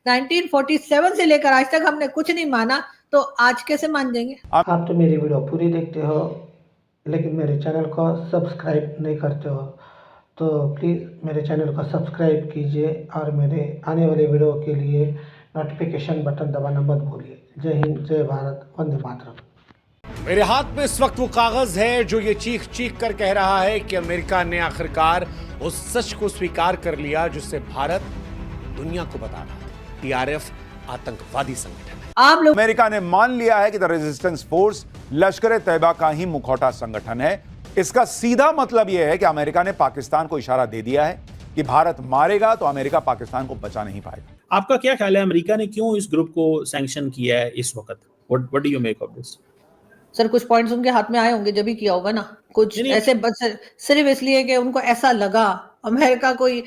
1947 से लेकर आज तक हमने कुछ नहीं माना, तो आज कैसे मान जाएंगे? आप तो मेरी वीडियो पूरी देखते हो लेकिन मेरे चैनल को सब्सक्राइब नहीं करते हो, तो प्लीज़ मेरे चैनल को सब्सक्राइब कीजिए और मेरे आने वाले वीडियो के लिए नोटिफिकेशन बटन दबाना मत भूलिए। जय हिंद, जय भारत, वंदे मातरम। मेरे हाथ में इस वक्त वो कागज है जो ये चीख चीख कर कह रहा है कि अमेरिका ने आखिरकार उस सच को स्वीकार कर लिया जिससे भारत दुनिया को बता रहा था। टीआरएफ आतंकवादी संगठन है। आप लोग अमेरिका ने मान लिया है कि द रेजिस्टेंस फोर्स लश्कर तैयबा का ही मुखौटा संगठन है। इसका सीधा मतलब यह है कि अमेरिका ने पाकिस्तान को इशारा दे दिया है कि भारत मारेगा तो अमेरिका पाकिस्तान को बचा नहीं पाएगा। आपका क्या ख्याल है, अमेरिका ने क्यों इस ग्रुप को सैंक्शन किया है इस वक्त? What do you make of this? Sir, कुछ पॉइंट्स उनके हाथ में आए होंगे जब भी किया होगा ना, कुछ ऐसे बस सिर्फ इसलिए कि उनको ऐसा लगा। अमेरिका कोई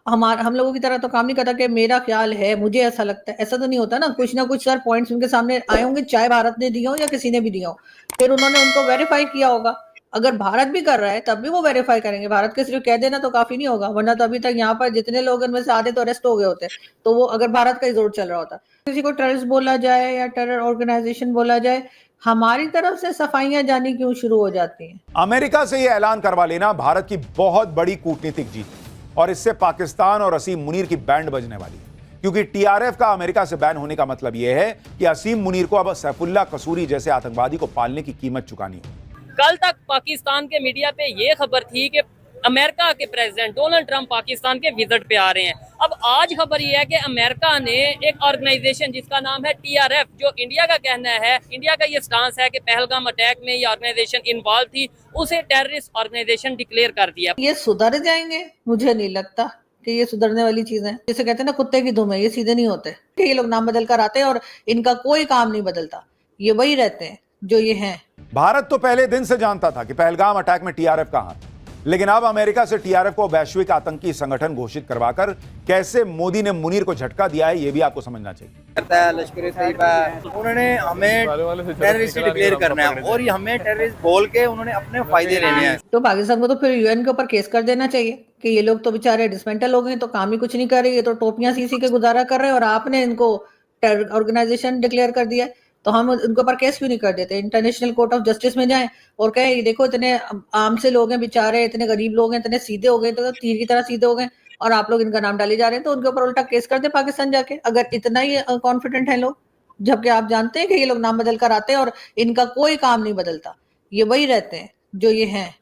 हम लोगों की तरह तो काम नहीं करता कि मेरा ख्याल है, मुझे ऐसा लगता है, ऐसा तो नहीं होता ना कुछ सर पॉइंट्स उनके सामने आए होंगे, चाहे भारत ने दिया हो या किसी ने भी दिया हो, फिर उन्होंने उनको वेरीफाई किया होगा। अगर भारत भी कर रहा है तब भी वो वेरीफाई करेंगे। भारत के सिर्फ कह देना तो काफी नहीं होगा, वरना तो अभी तक यहाँ पर जितने लोग इनमें से आधे तो अरेस्ट हो गए होते। तो वो अगर भारत का ही जोर चल रहा होता, किसी को टेररिस्ट बोला जाए या टेरर ऑर्गेनाइजेशन बोला जाए, हमारी तरफ से सफाइयां जानी क्यों शुरू हो जाती हैं? अमेरिका से यह ऐलान करवा लेना भारत की बहुत बड़ी कूटनीतिक जीत है और इससे पाकिस्तान और असीम मुनीर की बैंड बजने वाली है, क्योंकि टीआरएफ का अमेरिका से बैन होने का मतलब यह है कि असीम मुनीर को अब सैफुल्लाह कसूरी जैसे आतंकवादी को पालने की कीमत चुकानी है। कल तक पाकिस्तान के मीडिया पे ये खबर थी कि अमेरिका के प्रेसिडेंट डोनाल्ड ट्रंप पाकिस्तान के विजिट पे आ रहे हैं। अब आज खबर ये है कि अमेरिका ने एक ऑर्गेनाइजेशन जिसका नाम है टीआरएफ, जो इंडिया का कहना है, इंडिया का ये स्टांस है कि पहलगाम अटैक में ये ऑर्गेनाइजेशन इन्वॉल्व थी, उसे टेररिस्ट ऑर्गेनाइजेशन डिक्लेयर कर दिया। ये सुधर जाएंगे? मुझे नहीं लगता कि ये सुधरने वाली चीजें हैं। जैसे कहते हैं ना कुत्ते की दुम है, ये सीधे नहीं होते कि ये लोग नाम बदल कर आते हैं और इनका कोई काम नहीं बदलता, ये वही रहते हैं जो ये हैं। भारत तो पहले दिन से जानता था कि पहलगाम अटैक में टीआरएफ का हाथ है, लेकिन अब अमेरिका से टीआरएफ को वैश्विक आतंकी संगठन घोषित करवाकर कैसे मोदी ने मुनीर को झटका दिया है, यह भी आपको समझना चाहिए। लश्कर तैयबा उन्होंने हमें टेररिस्ट डिक्लेयर करना है और ये हमें टेररिस्ट बोल के उन्होंने अपने फायदे लेने हैं। तो पाकिस्तान को तो फिर यूएन के ऊपर केस कर देना चाहिए कि ये लोग तो बेचारे डिसमेंटल हो गए, तो काम ही कुछ नहीं कर रहे, ये तो टोपियां सी के गुजारा कर रहे हैं और आपने इनको टेरर ऑर्गेनाइजेशन डिक्लेयर कर दिया है। तो हम उनके ऊपर केस क्यों नहीं कर देते? इंटरनेशनल कोर्ट ऑफ जस्टिस में जाएं और कहें देखो इतने आम से लोग हैं बेचारे, इतने गरीब लोग हैं, इतने सीधे हो गए, तो तीर की तरह सीधे हो गए और आप लोग इनका नाम डाले जा रहे हैं, तो उनके ऊपर उल्टा केस कर दे पाकिस्तान जाके, अगर इतना ही कॉन्फिडेंट है लोग। जबकि आप जानते हैं कि ये लोग नाम बदल कर आते हैं और इनका कोई काम नहीं बदलता, ये वही रहते हैं जो ये हैं।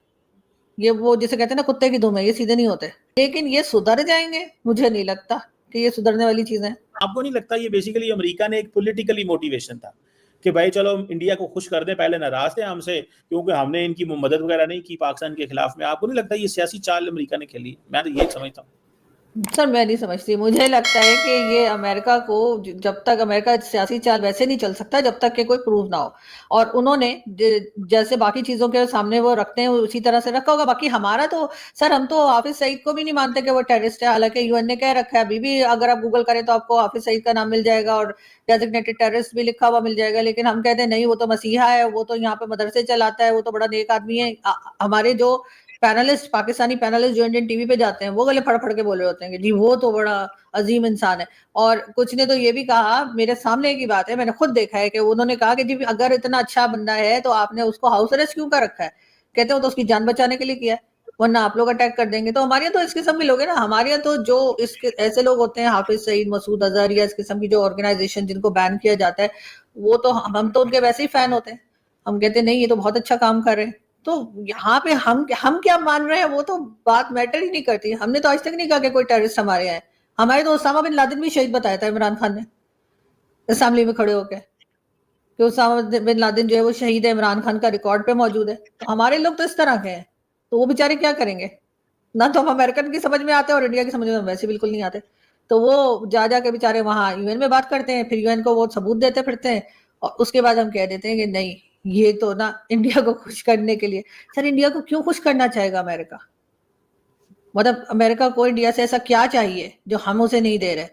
ये वो जिसे कहते हैं ना कुत्ते की दुम है, ये सीधे नहीं होते। लेकिन ये सुधर जाएंगे? मुझे नहीं लगता कि ये सुधरने वाली चीजें हैं। आपको नहीं लगता ये बेसिकली अमेरिका ने एक पॉलिटिकली मोटिवेशन था कि भाई चलो इंडिया को खुश कर दें, पहले नाराज थे हमसे क्योंकि हमने इनकी मदद वगैरह नहीं की पाकिस्तान के खिलाफ में? आपको नहीं लगता ये सियासी चाल अमेरिका ने खेली? मैं तो ये समझता हूँ। सर मैं नहीं समझती, मुझे लगता है कि ये अमेरिका को, जब तक अमेरिका सियासी चाल वैसे नहीं चल सकता जब तक कि कोई प्रूफ ना हो, और उन्होंने जैसे बाकी चीजों के सामने वो रखते हैं उसी तरह से रखा होगा। बाकी हमारा तो सर, हम तो हाफिज सईद को भी नहीं मानते कि वो टेररिस्ट है, हालांकि यूएन ने कह रखा है। अभी भी अगर आप गूगल करें तो आपको हाफिज सईद का नाम मिल जाएगा और डेजिग्नेटेड टेररिस्ट भी लिखा हुआ मिल जाएगा, लेकिन हम कहते हैं नहीं, वो तो मसीहा है, वो तो यहाँ पे मदरसे चलाता है, वो तो बड़ा नेक आदमी है। हमारे जो पैनलिस्ट, पाकिस्तानी पैनलिस्ट जो इंडियन टीवी पे जाते हैं, वो गले फड़ फड़ के बोल रहे होते हैं कि जी वो तो बड़ा अजीम इंसान है। और कुछ ने तो ये भी कहा, मेरे सामने की बात है, मैंने खुद देखा है, कि उन्होंने कहा कि जी अगर इतना अच्छा बंदा है तो आपने उसको हाउस अरेस्ट क्यों कर रखा है? कहते हो तो उसकी जान बचाने के लिए किया है, वरना आप लोग अटैक कर देंगे। तो हमारे यहाँ तो इस किस्म के लोग हैं ना, हमारे यहाँ तो जो इसके ऐसे लोग होते हैं, हाफिज सईद, मसूद अजहर या इस किस्म की जो ऑर्गेनाइजेशन जिनको बैन किया जाता है, वो तो हम तो उनके वैसे ही फैन होते हैं। हम कहते हैं नहीं, ये तो बहुत अच्छा काम कर रहे हैं। तो यहाँ पे हम क्या मान रहे हैं वो तो बात मैटर ही नहीं करती। हमने तो आज तक नहीं कहा कि कोई टेररिस्ट हमारे यहाँ है। हमारे तो उसामा बिन लादेन भी शहीद बताया था इमरान खान ने असेंबली में खड़े होकर, कि उसामा बिन लादेन जो है वो शहीद है, इमरान खान का रिकॉर्ड पे मौजूद है। तो हमारे लोग तो इस तरह के हैं, तो वो बेचारे क्या करेंगे? ना तो हम अमेरिकन की समझ में आते हैं और इंडिया की समझ में वैसे बिल्कुल नहीं आते। तो वो जा के बेचारे वहां यूएन में बात करते हैं, फिर यूएन को वो सबूत देते फिरते हैं, और उसके बाद हम कह देते हैं कि नहीं, ये तो ना इंडिया को खुश करने के लिए। सर इंडिया को क्यों खुश करना चाहेगा अमेरिका? मतलब अमेरिका को इंडिया से ऐसा क्या चाहिए जो हम उसे नहीं दे रहे?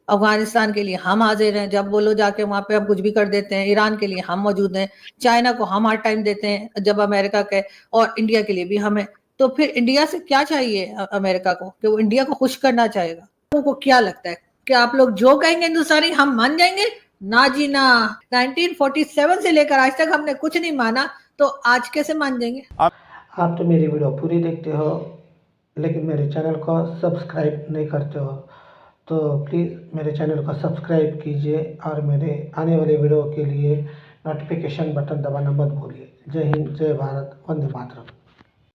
अफगानिस्तान के लिए हम हाजिर हैं, जब बोलो जाके वहां पे हम कुछ भी कर देते हैं। ईरान के लिए हम मौजूद हैं, चाइना को हम हर टाइम देते हैं जब अमेरिका के, और इंडिया के लिए भी हम है। तो फिर इंडिया से क्या चाहिए अमेरिका को कि वो इंडिया को खुश करना चाहेगा? लोगों को क्या लगता है कि आप लोग जो कहेंगे हिंदुस्तानी हम मान जाएंगे? ना जी ना। 1947 से लेकर आज तक हमने कुछ नहीं माना, तो आज कैसे मान जाएंगे? आप तो मेरी वीडियो पूरी देखते हो लेकिन मेरे चैनल को सब्सक्राइब नहीं करते हो, तो प्लीज़ मेरे चैनल को सब्सक्राइब कीजिए और मेरे आने वाले वीडियो के लिए नोटिफिकेशन बटन दबाना मत भूलिए। जय हिंद, जय भारत, वंदे मातरम।